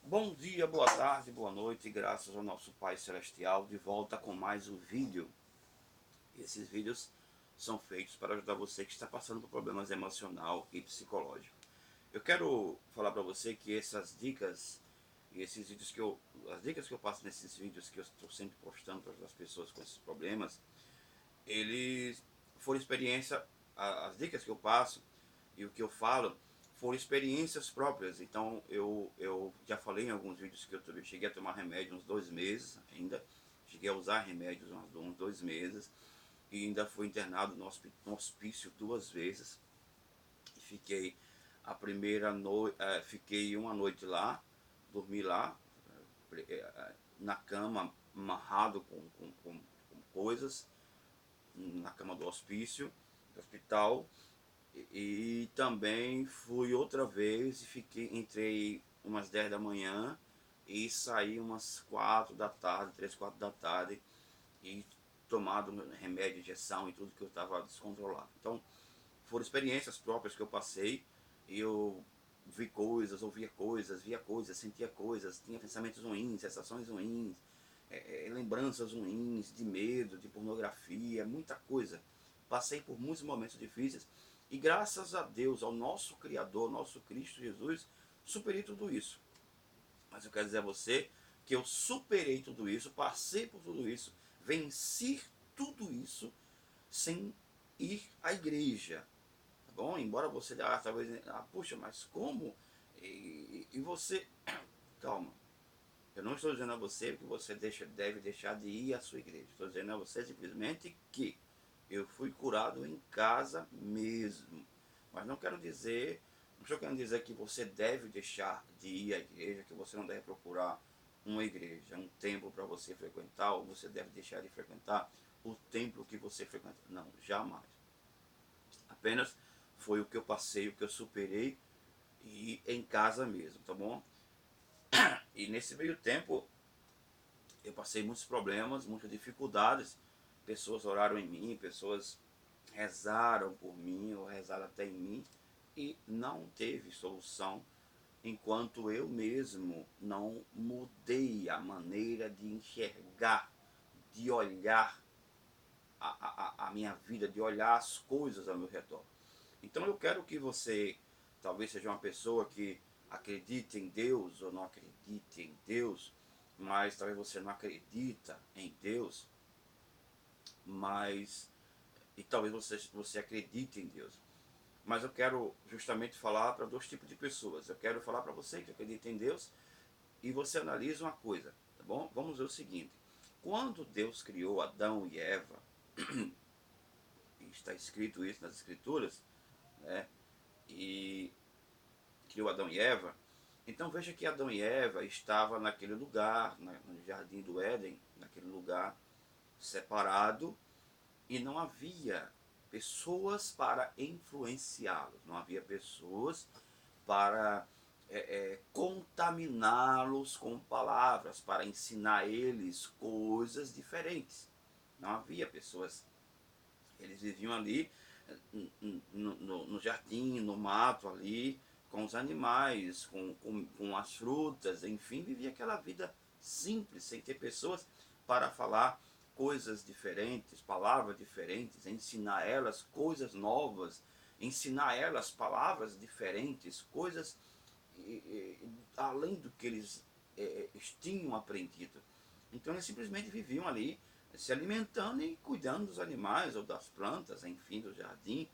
Bom dia, boa tarde, boa noite, graças ao nosso Pai Celestial, de volta com mais um vídeo. Esses vídeos são feitos para ajudar você que está passando por problemas emocional e psicológico. Eu quero falar para você que essas dicas e esses vídeos as dicas que eu passo nesses vídeos que eu estou sempre postando para as pessoas com esses problemas, eles foram experiência, as dicas que eu passo e o que eu falo foram experiências próprias. Então eu já falei em alguns vídeos que eu cheguei a tomar remédio uns 2 meses ainda, cheguei a usar remédios uns 2 meses e ainda fui internado no hospício 2 vezes e fiquei a primeira noite, fiquei uma noite lá, dormi lá na cama amarrado com coisas na cama do hospício, do hospital, e também fui outra vez e entrei umas 10 da manhã e saí umas 4 da tarde, 3, 4 da tarde, e tomado remédio, injeção e tudo que eu estava descontrolado. Então, foram experiências próprias que eu passei e eu vi coisas, ouvia coisas, via coisas, sentia coisas, tinha pensamentos ruins, sensações ruins, lembranças ruins, de medo, de pornografia, muita coisa. Passei por muitos momentos difíceis e graças a Deus, ao nosso Criador, nosso Cristo Jesus, superei tudo isso. Mas eu quero dizer a você que eu superei tudo isso, passei por tudo isso, venci tudo isso sem ir à igreja. Tá bom? Embora você talvez, puxa, mas como? E você, calma. Eu não estou dizendo a você que você deve deixar de ir à sua igreja. Estou dizendo a você simplesmente que eu fui curado em casa mesmo. Mas não estou querendo dizer que você deve deixar de ir à igreja, que você não deve procurar uma igreja, um templo para você frequentar, ou você deve deixar de frequentar o templo que você frequenta. Não, jamais. Apenas foi o que eu passei, o que eu superei e em casa mesmo, tá bom? E nesse meio tempo eu passei muitos problemas, muitas dificuldades. Pessoas oraram em mim, pessoas rezaram por mim ou rezaram até em mim e não teve solução enquanto eu mesmo não mudei a maneira de enxergar, de olhar a minha vida, de olhar as coisas ao meu redor. Então eu quero que você, talvez seja uma pessoa que acredite em Deus ou não acredite em Deus, mas talvez você não acredita em Deus, mas e talvez você acredite em Deus. Mas eu quero justamente falar para dois tipos de pessoas. Eu quero falar para você que acredita em Deus e você analisa uma coisa, tá bom? Vamos ver o seguinte: quando Deus criou Adão e Eva, e está escrito isso nas Escrituras, né? E criou Adão e Eva. Então veja que Adão e Eva estavam naquele lugar, no jardim do Éden, naquele lugar separado, e não havia pessoas para influenciá-los, não havia pessoas para contaminá-los com palavras, para ensinar eles coisas diferentes. Não havia pessoas. Eles viviam ali no jardim, no mato ali, com os animais, com as frutas, enfim, vivia aquela vida simples, sem ter pessoas para falar coisas diferentes, palavras diferentes, ensinar elas coisas novas, ensinar elas palavras diferentes, coisas além do que eles tinham aprendido. Então eles simplesmente viviam ali se alimentando e cuidando dos animais ou das plantas, enfim, do jardim.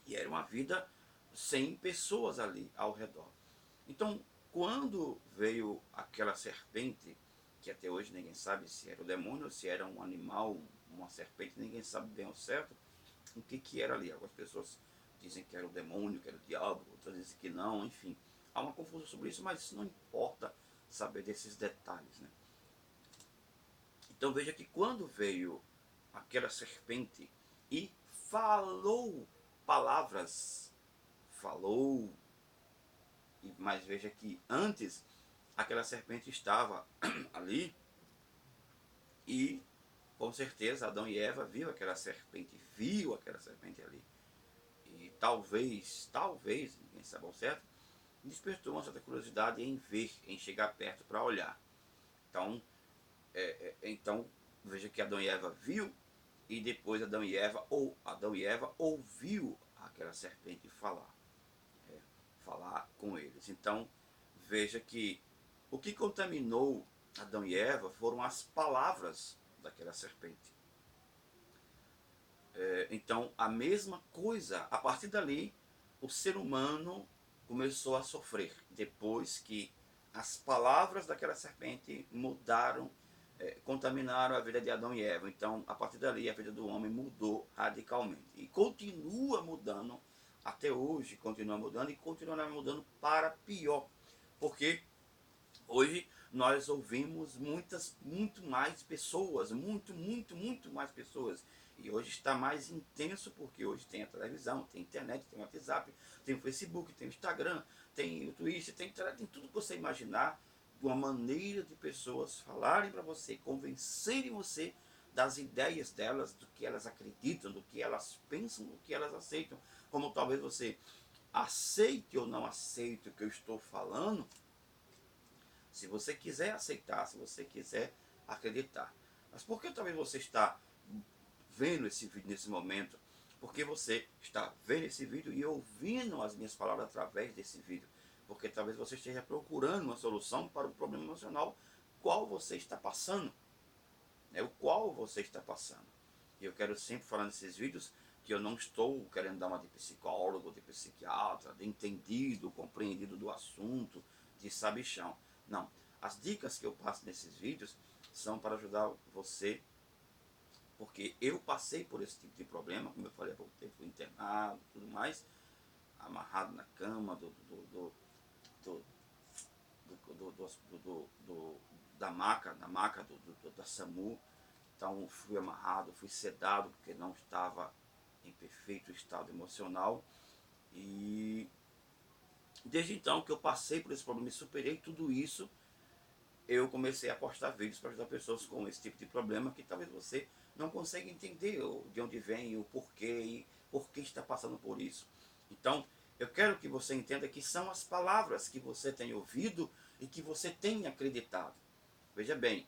E era uma vida sem pessoas ali ao redor. Então, quando veio aquela serpente, que até hoje ninguém sabe se era o demônio ou se era um animal, uma serpente, ninguém sabe bem ao certo o que era ali. Algumas pessoas dizem que era o demônio, que era o diabo, outras dizem que não, enfim. Há uma confusão sobre isso, mas isso não importa saber desses detalhes, né? Então veja que quando veio aquela serpente e falou palavras, falou, mas veja que antes aquela serpente estava ali e com certeza Adão e Eva viu aquela serpente ali. E talvez, ninguém sabe ao certo, despertou uma certa curiosidade em ver, em chegar perto para olhar. Então, então, veja que Adão e Eva viu, e depois Adão e Eva ouviu aquela serpente falar com eles. Então, veja que o que contaminou Adão e Eva foram as palavras daquela serpente. Então, a mesma coisa, a partir dali, o ser humano começou a sofrer, depois que as palavras daquela serpente mudaram, contaminaram a vida de Adão e Eva. Então, a partir dali, a vida do homem mudou radicalmente. E continua mudando até hoje, continua mudando e continuará mudando para pior. Porque hoje nós ouvimos muito mais pessoas, muito mais pessoas. E hoje está mais intenso porque hoje tem a televisão, tem a internet, tem o WhatsApp, tem o Facebook, tem o Instagram, tem o Twitter, tem tudo que você imaginar, de uma maneira de pessoas falarem para você, convencerem você das ideias delas, do que elas acreditam, do que elas pensam, do que elas aceitam. Como talvez você aceite ou não aceite o que eu estou falando, se você quiser aceitar, se você quiser acreditar. Mas por que talvez você está vendo esse vídeo nesse momento? Porque você está vendo esse vídeo e ouvindo as minhas palavras através desse vídeo. Porque talvez você esteja procurando uma solução para o problema emocional qual você está passando. O qual você está passando. E eu quero sempre falar nesses vídeos que eu não estou querendo dar uma de psicólogo, de psiquiatra, de entendido, compreendido do assunto, de sabichão. Não. As dicas que eu passo nesses vídeos são para ajudar você, porque eu passei por esse tipo de problema, como eu falei há pouco tempo, fui internado e tudo mais, amarrado na cama da maca, da SAMU. Então fui amarrado, fui sedado, porque não estava em perfeito estado emocional. E desde então que eu passei por esse problema e superei tudo isso, eu comecei a postar vídeos para ajudar pessoas com esse tipo de problema que talvez você não consiga entender de onde vem, o porquê e por que está passando por isso. Então, eu quero que você entenda que são as palavras que você tem ouvido e que você tem acreditado. Veja bem,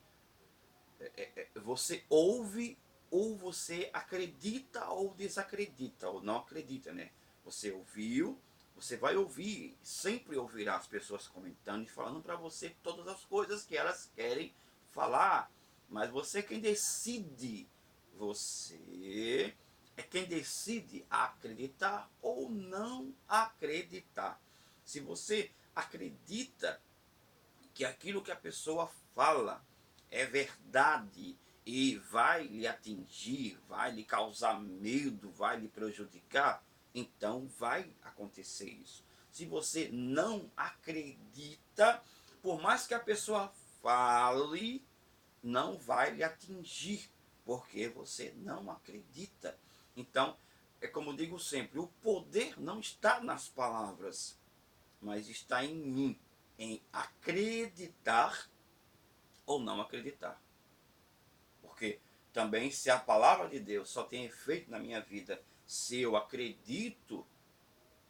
você ouve ou você acredita ou desacredita, ou não acredita, né? Você ouviu, você vai ouvir, sempre ouvirá as pessoas comentando e falando para você todas as coisas que elas querem falar, mas você é quem decide, você é quem decide acreditar ou não acreditar. Se você acredita que aquilo que a pessoa fala é verdade e vai lhe atingir, vai lhe causar medo, vai lhe prejudicar, então vai acontecer isso. Se você não acredita, por mais que a pessoa fale, não vai lhe atingir, porque você não acredita. Então, é como eu digo sempre, o poder não está nas palavras, mas está em mim, em acreditar ou não acreditar. Porque também, se a palavra de Deus só tem efeito na minha vida se eu acredito,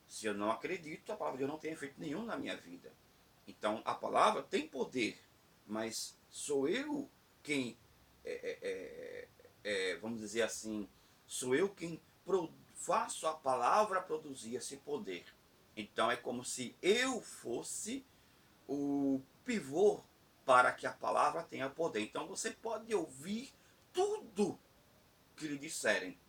se eu não acredito, a palavra de Deus não tem efeito nenhum na minha vida. Então, a palavra tem poder, mas sou eu quem, vamos dizer assim, sou eu quem faço a palavra produzir esse poder. Então, é como se eu fosse o pivô para que a palavra tenha poder. Então você pode ouvir tudo que lhe disserem,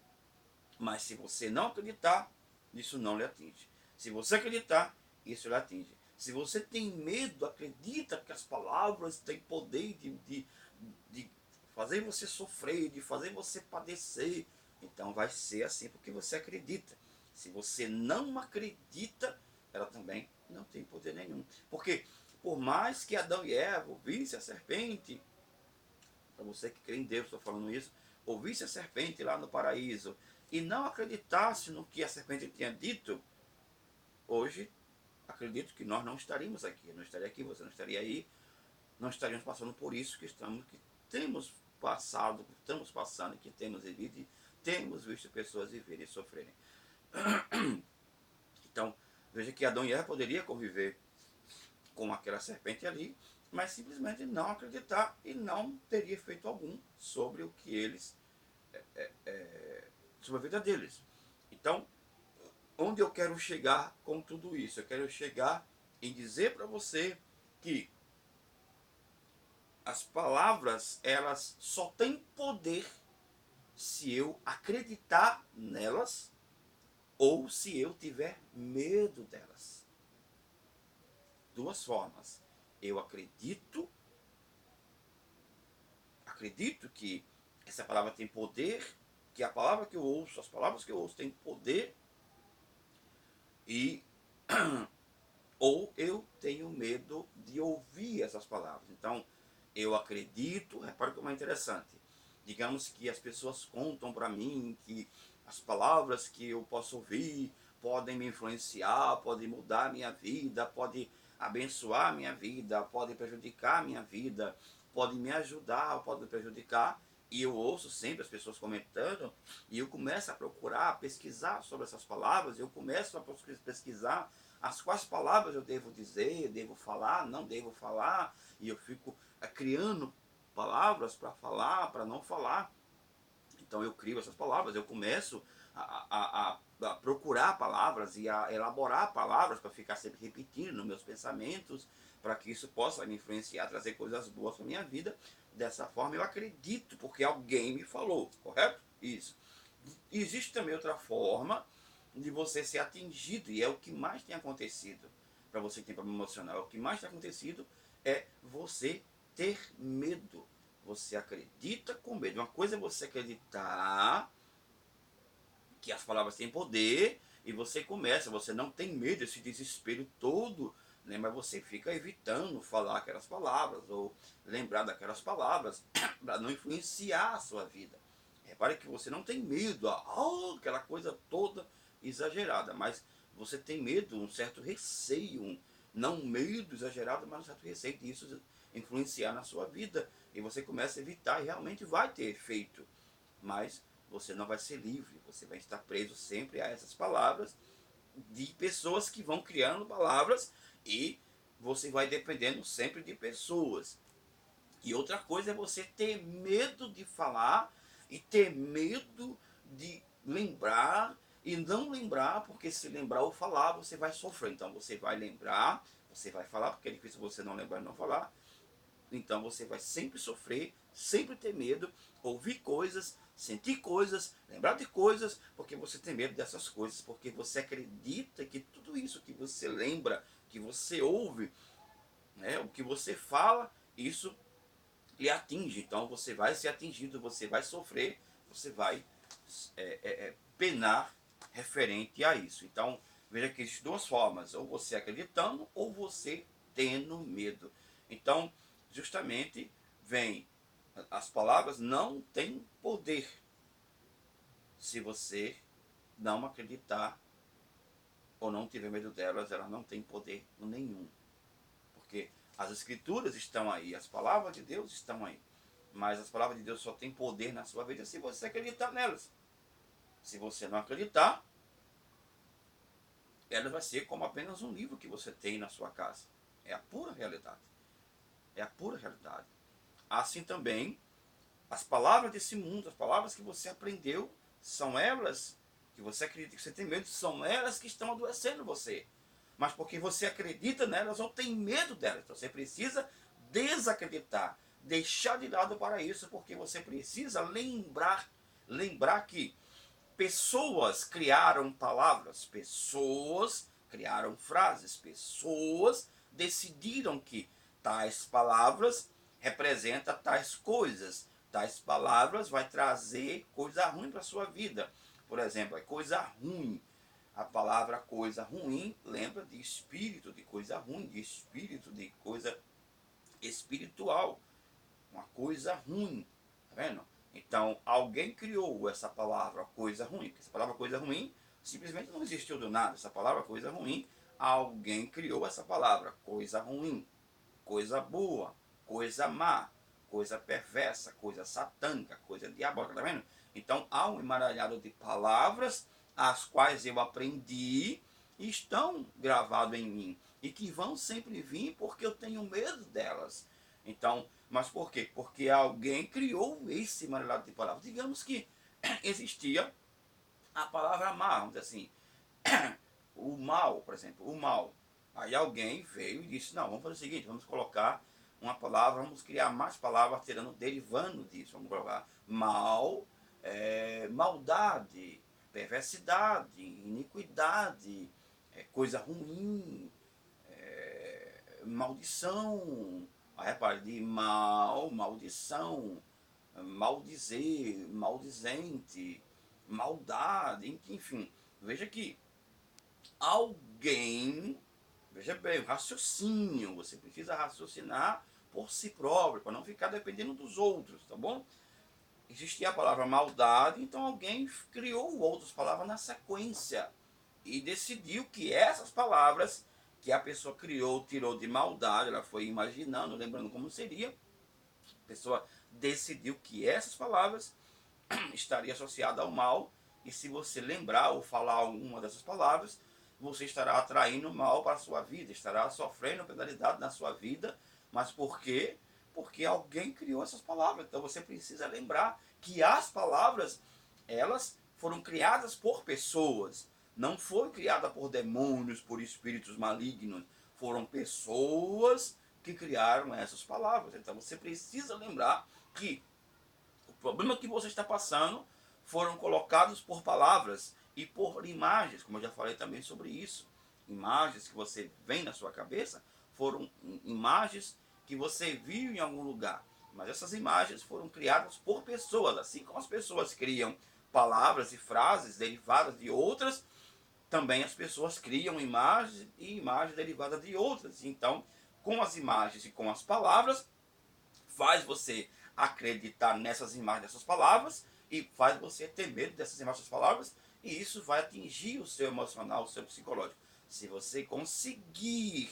mas se você não acreditar, isso não lhe atinge. Se você acreditar, isso lhe atinge. Se você tem medo, acredita que as palavras têm poder de fazer você sofrer, de fazer você padecer, então vai ser assim porque você acredita. Se você não acredita, ela também não tem poder nenhum. Porque por mais que Adão e Eva ouvissem a serpente, para você que crê em Deus, estou falando isso, ouvisse a serpente lá no paraíso e não acreditasse no que a serpente tinha dito, hoje acredito que nós não estaríamos aqui. Eu não estaria aqui, você não estaria aí, não estaríamos passando por isso que temos passado, estamos passando e que temos vivido e temos visto pessoas viverem e sofrerem. Então, veja que Adão e Eva poderiam conviver com aquela serpente ali, mas simplesmente não acreditar e não teria efeito algum sobre o que eles, sobre a vida deles. Então, onde eu quero chegar com tudo isso? Eu quero chegar em dizer para você que as palavras, elas só têm poder se eu acreditar nelas ou se eu tiver medo delas. Duas formas. Eu acredito que essa palavra tem poder, que a palavra que eu ouço, as palavras que eu ouço têm poder, e ou eu tenho medo de ouvir essas palavras. Então, eu acredito, repare como é interessante. Digamos que as pessoas contam para mim que as palavras que eu posso ouvir podem me influenciar, podem mudar a minha vida, podem abençoar a minha vida, podem prejudicar a minha vida, podem me ajudar, podem prejudicar. E eu ouço sempre as pessoas comentando, e eu começo a procurar, pesquisar sobre essas palavras, eu começo a pesquisar as quais palavras eu devo dizer, devo falar, não devo falar, e eu fico criando palavras para falar, para não falar. Então eu crio essas palavras, eu começo a procurar palavras e a elaborar palavras para ficar sempre repetindo nos meus pensamentos, para que isso possa me influenciar, trazer coisas boas para a minha vida. Dessa forma eu acredito, porque alguém me falou, correto? Isso. Existe também outra forma de você ser atingido, e é o que mais tem acontecido para você que tem problema emocional. O que mais tem acontecido é você ter medo. Você acredita com medo. Uma coisa é você acreditar que as palavras têm poder e você não tem medo desse desespero todo, né? Mas você fica evitando falar aquelas palavras ou lembrar daquelas palavras para não influenciar a sua vida. Repare que você não tem medo, aquela coisa toda exagerada, mas você tem medo, um certo receio, não um medo exagerado, mas um certo receio disso influenciar na sua vida. E você começa a evitar e realmente vai ter efeito. Mas você não vai ser livre, você vai estar preso sempre a essas palavras de pessoas que vão criando palavras e você vai dependendo sempre de pessoas. E outra coisa é você ter medo de falar e ter medo de lembrar e não lembrar, porque se lembrar ou falar, você vai sofrer. Então você vai lembrar, você vai falar, porque é difícil você não lembrar e não falar. Então você vai sempre sofrer, sempre ter medo, ouvir coisas, sentir coisas, lembrar de coisas, porque você tem medo dessas coisas, porque você acredita que tudo isso que você lembra, que você ouve, né, o que você fala, isso lhe atinge. Então você vai ser atingido, você vai sofrer, você vai penar referente a isso. Então veja que existem duas formas, ou você acreditando ou você tendo medo. Então justamente vem, as palavras não têm poder se você não acreditar ou não tiver medo delas, elas não têm poder nenhum. Porque as escrituras estão aí, as palavras de Deus estão aí. Mas as palavras de Deus só têm poder na sua vida se você acreditar nelas. Se você não acreditar, ela vai ser como apenas um livro que você tem na sua casa. É a pura realidade. É a pura realidade. Assim também, as palavras desse mundo, as palavras que você aprendeu, são elas que você acredita, que você tem medo, são elas que estão adoecendo você. Mas porque você acredita nelas ou tem medo delas. Então você precisa desacreditar, deixar de lado para isso, porque você precisa lembrar que pessoas criaram palavras, pessoas criaram frases, pessoas decidiram que tais palavras representam tais coisas. Tais palavras vai trazer coisa ruim para a sua vida. Por exemplo, é coisa ruim. A palavra coisa ruim lembra de espírito, de coisa ruim, de espírito, de coisa espiritual. Uma coisa ruim. Tá vendo? Então, alguém criou essa palavra coisa ruim. Essa palavra coisa ruim simplesmente não existiu do nada. Essa palavra coisa ruim, alguém criou essa palavra coisa ruim, coisa boa, coisa má, coisa perversa, coisa satânica, coisa diabólica, tá vendo? Então há um emaranhado de palavras as quais eu aprendi e estão gravadas em mim. e que vão sempre vir porque eu tenho medo delas. Então, mas por quê? Porque alguém criou esse marelado de palavras. Digamos que existia a palavra mal, vamos dizer assim, o mal, por exemplo, o mal. Aí alguém veio e disse, não, vamos fazer o seguinte, vamos colocar uma palavra, vamos criar mais palavras tirando, derivando disso. Vamos colocar mal, maldade, perversidade, iniquidade, coisa ruim, maldição. Aí repare, de mal, maldição, maldizer, maldizente, maldade, enfim. Veja que alguém, veja bem, o raciocínio, você precisa raciocinar por si próprio, para não ficar dependendo dos outros, tá bom? Existia a palavra maldade, então alguém criou outras palavras na sequência e decidiu que essas palavras que a pessoa criou, tirou de maldade, ela foi imaginando, lembrando como seria, a pessoa decidiu que essas palavras estaria associada ao mal, e se você lembrar ou falar alguma dessas palavras, você estará atraindo mal para a sua vida, estará sofrendo penalidade na sua vida. Mas por quê? Porque alguém criou essas palavras. Então você precisa lembrar que as palavras, elas foram criadas por pessoas. Não foi criada por demônios, por espíritos malignos. Foram pessoas que criaram essas palavras. Então você precisa lembrar que o problema que você está passando foram colocados por palavras e por imagens, como eu já falei também sobre isso. Imagens que você vem na sua cabeça foram imagens que você viu em algum lugar. Mas essas imagens foram criadas por pessoas, assim como as pessoas criam palavras e frases derivadas de outras, também as pessoas criam imagens e imagens derivadas de outras. Então, com as imagens e com as palavras, faz você acreditar nessas imagens, nessas palavras, e faz você ter medo dessas imagens, dessas palavras, e isso vai atingir o seu emocional, o seu psicológico. Se você conseguir,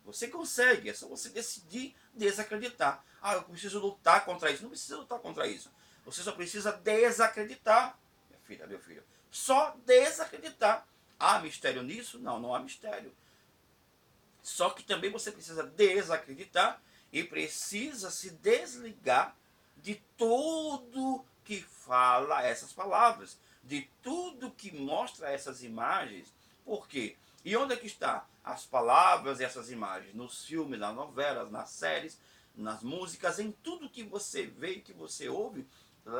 você consegue, é só você decidir desacreditar. Ah, eu preciso lutar contra isso. Não precisa lutar contra isso. Você só precisa desacreditar, minha filha, meu filho. Só desacreditar. Há mistério nisso? Não, não há mistério. Só que também você precisa desacreditar e precisa se desligar de tudo que fala essas palavras, de tudo que mostra essas imagens. Por quê? E onde é que está as palavras e essas imagens? Nos filmes, nas novelas, nas séries, nas músicas, em tudo que você vê e que você ouve,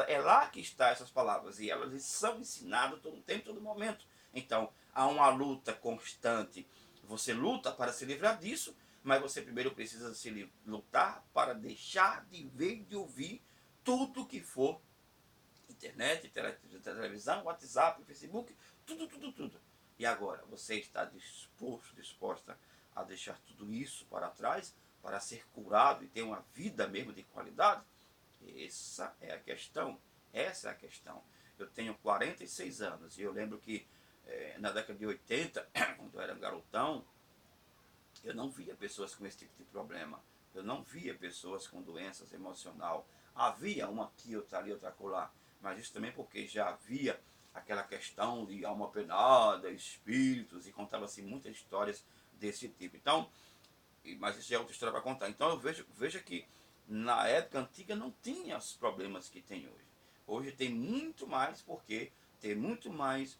é lá que estão essas palavras. E elas são ensinadas todo o tempo, todo momento. Então, há uma luta constante. Você luta para se livrar disso, mas você primeiro precisa se lutar para deixar de ver e de ouvir tudo que for internet, televisão, WhatsApp, Facebook, tudo, tudo, tudo. E agora, você está disposto, disposta a deixar tudo isso para trás, para ser curado e ter uma vida mesmo de qualidade? Essa é a questão. Essa é a questão. Eu tenho 46 anos e eu lembro que na década de 80, quando eu era garotão, eu não via pessoas com esse tipo de problema. Eu não via pessoas com doenças emocional. Havia uma aqui, outra ali, outra acolá. Mas isso também porque já havia aquela questão de alma penada, espíritos, e contava-se muitas histórias desse tipo. Então, mas isso é outra história para contar. Então eu vejo que na época antiga não tinha os problemas que tem hoje. Hoje tem muito mais, porque tem muito mais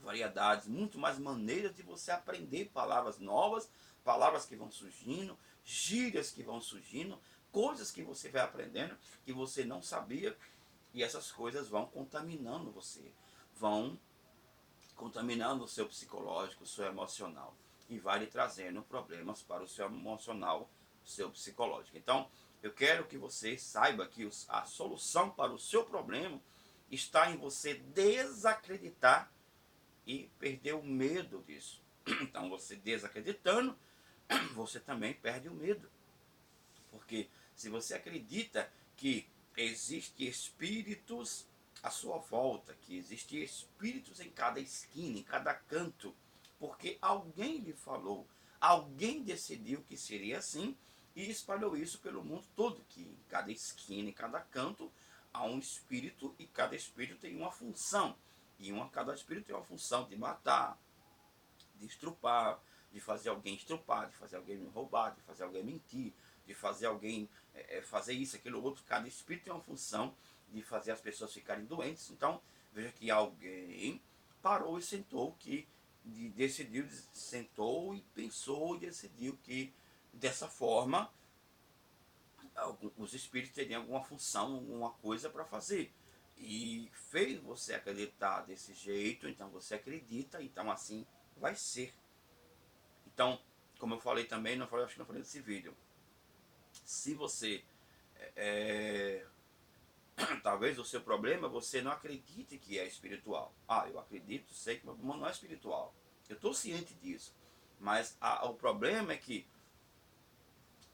variedades, muito mais maneiras de você aprender palavras novas, palavras que vão surgindo, gírias que vão surgindo, coisas que você vai aprendendo que você não sabia, e essas coisas vão contaminando você, vão contaminando o seu psicológico, o seu emocional, e vai lhe trazendo problemas para o seu emocional, o seu psicológico. Então, eu quero que você saiba que a solução para o seu problema está em você desacreditar e perder o medo disso. Então, você desacreditando, você também perde o medo. Porque se você acredita que existem espíritos à sua volta, que existem espíritos em cada esquina, em cada canto, porque alguém lhe falou, alguém decidiu que seria assim e espalhou isso pelo mundo todo, que em cada esquina, em cada canto, há um espírito e cada espírito tem uma função. E cada espírito tem uma função de matar, de estrupar, de fazer alguém estrupar, de fazer alguém roubar, de fazer alguém mentir, de fazer alguém fazer isso, aquilo, outro. Cada espírito tem uma função de fazer as pessoas ficarem doentes. Então, veja que alguém parou e sentou, decidiu, sentou e pensou e decidiu que dessa forma os espíritos teriam alguma função, alguma coisa para fazer. E fez você acreditar desse jeito, então você acredita, então assim vai ser. Então, como eu falei também, não falei, acho que não falei nesse vídeo, se você talvez o seu problema você não acredite que é espiritual. Ah, eu acredito, sei que meu problema não é espiritual. Eu estou ciente disso. Mas o problema é que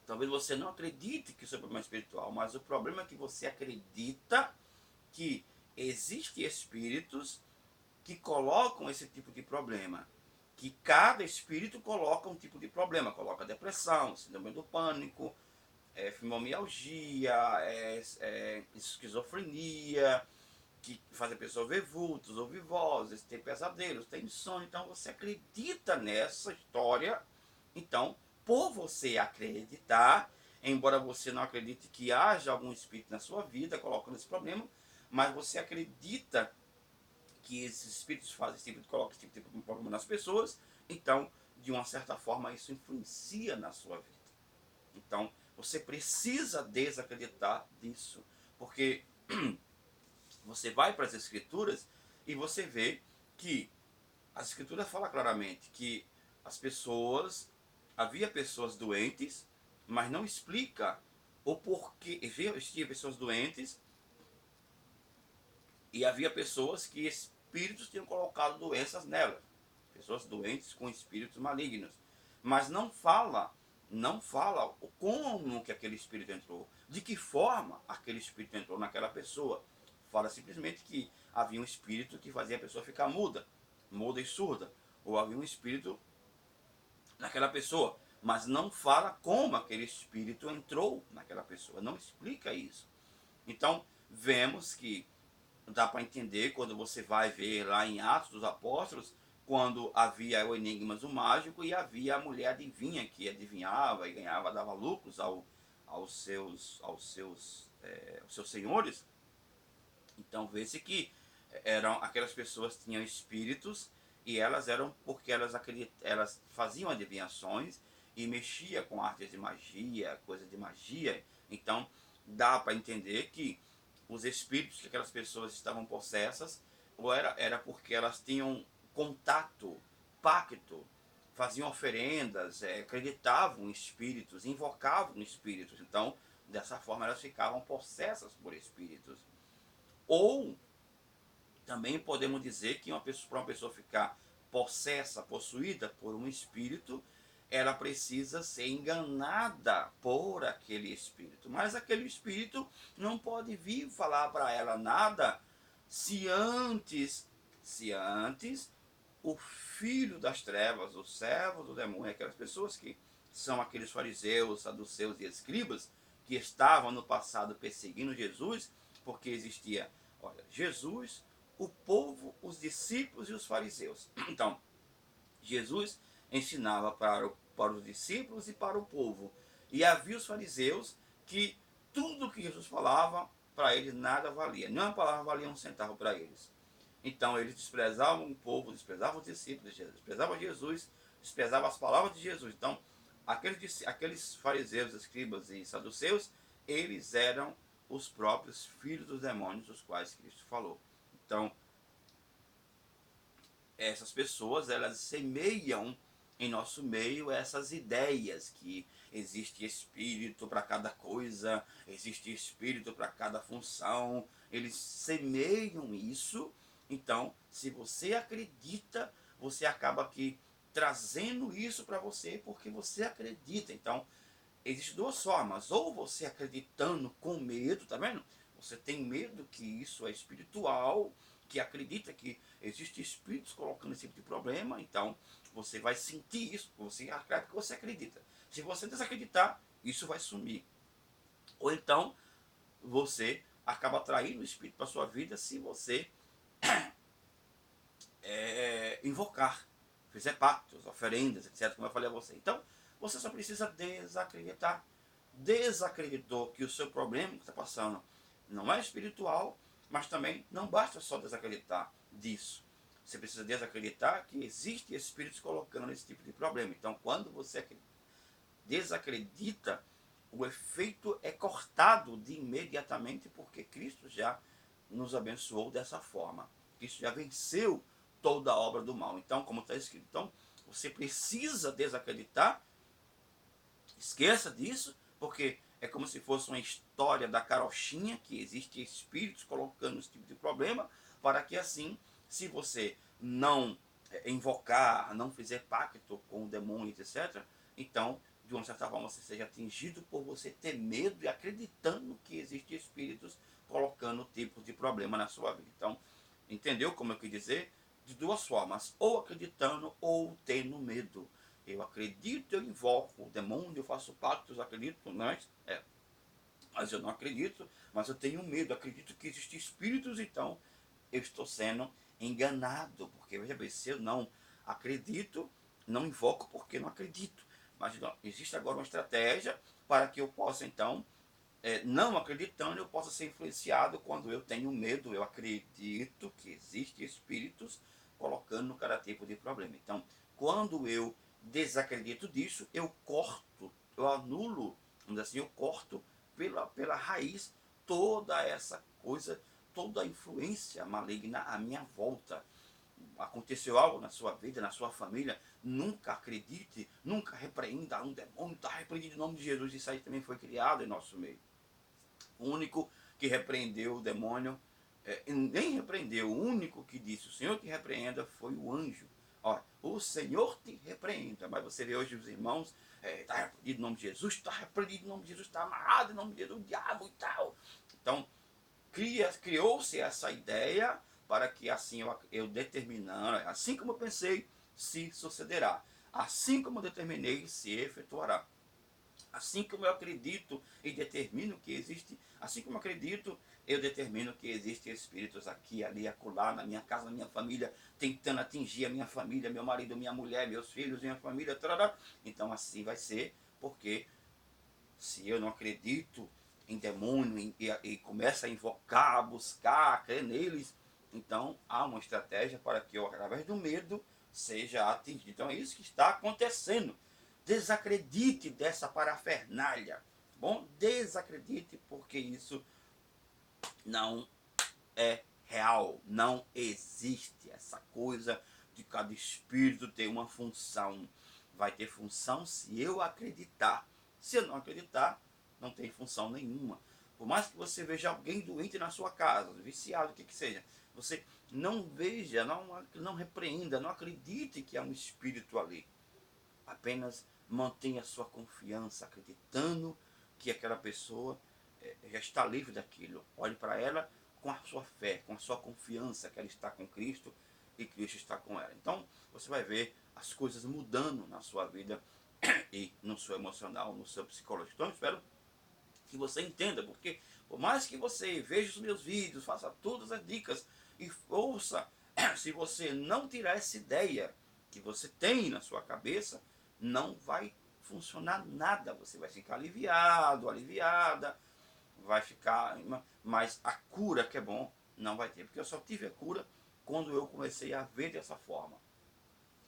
talvez você não acredite que o seu problema é espiritual, mas o problema é que você acredita que existem espíritos que colocam esse tipo de problema. Que cada espírito coloca um tipo de problema. Coloca depressão, síndrome do pânico, fibromialgia, esquizofrenia, que faz a pessoa ver vultos, ouvir vozes, ter pesadelos, ter insônia. Então você acredita nessa história. Então, por você acreditar, embora você não acredite que haja algum espírito na sua vida colocando esse problema, mas você acredita que esses espíritos fazem esse tipo de, colocam esse tipo de problema nas pessoas, então, de uma certa forma, isso influencia na sua vida. Então, você precisa desacreditar disso, porque você vai para as escrituras e você vê que as escrituras falam claramente que as pessoas, havia pessoas doentes, mas não explica o porquê. Existia pessoas doentes e havia pessoas que espíritos tinham colocado doenças nelas. Pessoas doentes com espíritos malignos. Mas não fala como que aquele espírito entrou, de que forma aquele espírito entrou naquela pessoa. Fala simplesmente que havia um espírito que fazia a pessoa ficar muda e surda. Ou havia um espírito naquela pessoa. Mas não fala como aquele espírito entrou naquela pessoa. Não explica isso. Então, vemos que dá para entender quando você vai ver lá em Atos dos Apóstolos, quando havia o enigmas do mágico e havia a mulher adivinha que adivinhava e ganhava, dava lucros aos seus senhores. Então vê-se que aquelas pessoas tinham espíritos e elas eram porque elas faziam adivinhações e mexia com artes de magia, coisas de magia. Então dá para entender que os espíritos que aquelas pessoas estavam possessas ou era porque elas tinham contato, pacto, faziam oferendas, acreditavam em espíritos, invocavam espíritos. Então, dessa forma, elas ficavam possessas por espíritos. Ou também podemos dizer que para uma pessoa ficar possessa, possuída por um espírito, ela precisa ser enganada por aquele espírito. Mas aquele espírito não pode vir falar para ela nada se antes o filho das trevas, o servo do demônio, aquelas pessoas que são aqueles fariseus, saduceus e escribas, que estavam no passado perseguindo Jesus, porque existia, olha, Jesus, o povo, os discípulos e os fariseus. Então, Jesus ensinava para os discípulos e para o povo. E havia os fariseus que tudo que Jesus falava, para eles nada valia. Nenhuma palavra valia um centavo para eles. Então eles desprezavam o povo, desprezavam os discípulos de Jesus, desprezavam Jesus, desprezavam as palavras de Jesus. Então, aqueles fariseus, escribas e saduceus, eles eram os próprios filhos dos demônios, dos quais Cristo falou. Então, essas pessoas, elas semeiam em nosso meio essas ideias que existe espírito para cada coisa, existe espírito para cada função. Eles semeiam isso. Então, se você acredita, você acaba aqui trazendo isso para você porque você acredita. Então, existem duas formas. Ou você acreditando com medo, tá vendo? Você tem medo que isso é espiritual, que acredita que existem espíritos colocando esse tipo de problema, então você vai sentir isso, você acredita que você acredita. Se você desacreditar, isso vai sumir. Ou então, você acaba atraindo o espírito para sua vida se você invocar. fizer pactos, oferendas, etc., como eu falei a você. Então, você só precisa desacreditar. Desacreditou que o seu problema que está passando não é espiritual, mas também não basta só desacreditar disso. Você precisa desacreditar que existe espíritos colocando esse tipo de problema. Então, quando você desacredita, o efeito é cortado de imediatamente, porque Cristo já nos abençoou dessa forma. Cristo já venceu toda a obra do mal. Então, como está escrito, então, você precisa desacreditar. Esqueça disso, porque é como se fosse uma história da carochinha, que existe espíritos colocando esse tipo de problema, para que assim, se você não invocar, não fizer pacto com o demônio, etc., então, de uma certa forma, você seja atingido por você ter medo e acreditando que existem espíritos colocando tipos de problema na sua vida. Então, entendeu como eu quis dizer? De duas formas, ou acreditando ou tendo medo. Eu acredito, eu invoco o demônio, eu faço pactos, acredito, mas eu não acredito, mas eu tenho medo, acredito que existem espíritos, então eu estou sendo enganado, porque veja bem, se eu não acredito, não invoco porque não acredito. Mas não, existe agora uma estratégia para que eu possa então, não acreditando, eu possa ser influenciado quando eu tenho medo, eu acredito que existem espíritos colocando cada tipo de problema. Então, quando eu desacredito disso, eu corto, eu anulo, vamos dizer assim, eu corto pela raiz toda essa coisa, toda a influência maligna à minha volta. Aconteceu algo na sua vida, na sua família, nunca acredite, nunca repreenda um demônio, está repreendido em nome de Jesus. Isso aí também foi criado em nosso meio. O único que repreendeu o demônio, nem repreendeu, o único que disse, o Senhor te repreenda, foi o anjo. Olha, o Senhor te repreenda. Mas você vê hoje os irmãos, está repreendido em nome de Jesus, está repreendido em nome de Jesus, está amarrado em nome de Jesus, o diabo e tal. Então, criou-se essa ideia para que assim eu determinando, assim como eu pensei, se sucederá. Assim como eu determinei, se efetuará. Assim como eu acredito e determino que existe, assim como eu acredito, eu determino que existem espíritos aqui, ali, acolá, na minha casa, na minha família, tentando atingir a minha família, meu marido, minha mulher, meus filhos, minha família, tarará. Então assim vai ser, porque se eu não acredito em demônio e começo a invocar, a buscar, a crer neles, então há uma estratégia para que eu, através do medo, seja atingido. Então é isso que está acontecendo. Desacredite dessa parafernália. Bom, desacredite, porque isso não é real. Não existe essa coisa de cada espírito ter uma função. Vai ter função se eu acreditar. Se eu não acreditar, não tem função nenhuma. Por mais que você veja alguém doente na sua casa, viciado, o que seja, você não veja, não repreenda, não acredite que há um espírito ali. Apenas mantenha sua confiança, acreditando que aquela pessoa já está livre daquilo. Olhe para ela com a sua fé, com a sua confiança que ela está com Cristo e Cristo está com ela. Então, você vai ver as coisas mudando na sua vida e no seu emocional, no seu psicológico. Então, eu espero que você entenda, porque por mais que você veja os meus vídeos, faça todas as dicas e ouça, se você não tirar essa ideia que você tem na sua cabeça, não vai funcionar nada. Você vai ficar aliviado, aliviada, vai ficar, mas a cura que é bom não vai ter, porque eu só tive a cura quando eu comecei a ver dessa forma.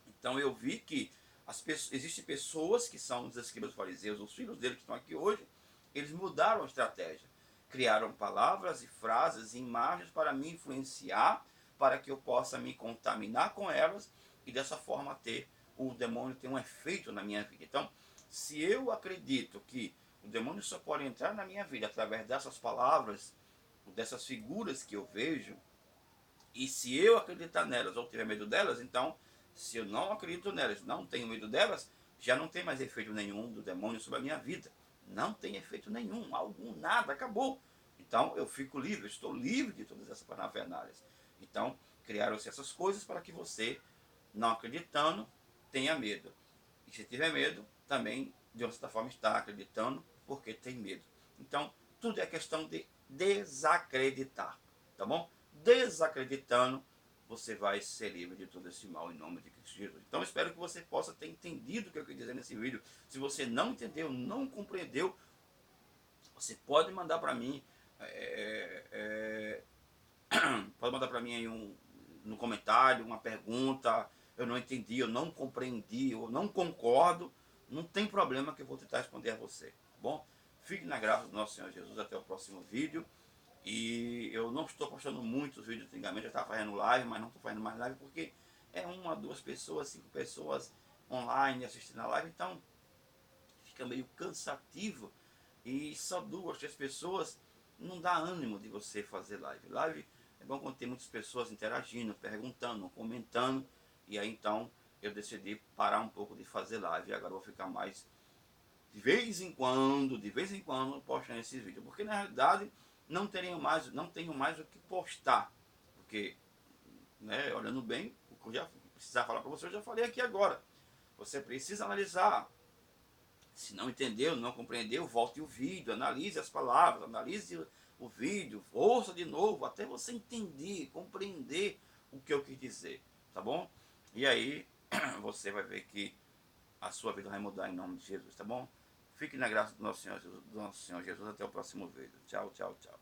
Então eu vi que existem pessoas que são os escribas fariseus, os filhos dele que estão aqui hoje, eles mudaram a estratégia. Criaram palavras e frases e imagens para me influenciar, para que eu possa me contaminar com elas e dessa forma o demônio ter um efeito na minha vida. Então, se eu acredito que o demônio só pode entrar na minha vida através dessas palavras, dessas figuras que eu vejo, e se eu acreditar nelas ou tiver medo delas, então, se eu não acredito nelas, não tenho medo delas, já não tem mais efeito nenhum do demônio sobre a minha vida. Não tem efeito nenhum, algum, nada, acabou. Então, eu fico livre, eu estou livre de todas essas parafernálias. Então, criaram-se essas coisas para que você, não acreditando, tenha medo. E se tiver medo, também, de uma certa forma, está acreditando porque tem medo. Então, tudo é questão de desacreditar, tá bom? Desacreditando, você vai ser livre de todo esse mal em nome de Cristo Jesus. Então espero que você possa ter entendido o que eu quis dizer nesse vídeo. Se você não entendeu, não compreendeu, você pode mandar para mim, pode mandar para mim aí no comentário uma pergunta. Eu não entendi, eu não compreendi, eu não concordo. Não tem problema que eu vou tentar responder a você, tá bom? Fique na graça do nosso Senhor Jesus. Até o próximo vídeo. E eu não estou postando muitos vídeos antigamente, eu estava fazendo live, mas não estou fazendo mais live porque é uma, duas pessoas, 5 pessoas online assistindo a live, então fica meio cansativo e só 2, 3 pessoas não dá ânimo de você fazer live. Live é bom quando tem muitas pessoas interagindo, perguntando, comentando, e aí então eu decidi parar um pouco de fazer live e agora vou ficar mais de vez em quando postando esses vídeos, porque na realidade não tenho mais o que postar, porque, né, olhando bem, o que eu já precisava falar para você, eu já falei aqui agora. Você precisa analisar. Se não entendeu, não compreendeu, volte o vídeo, analise as palavras, analise o vídeo, ouça de novo, até você entender, compreender o que eu quis dizer, tá bom? E aí você vai ver que a sua vida vai mudar em nome de Jesus, tá bom? Fique na graça do nosso Senhor Jesus. Até o próximo vídeo. Tchau, tchau, tchau.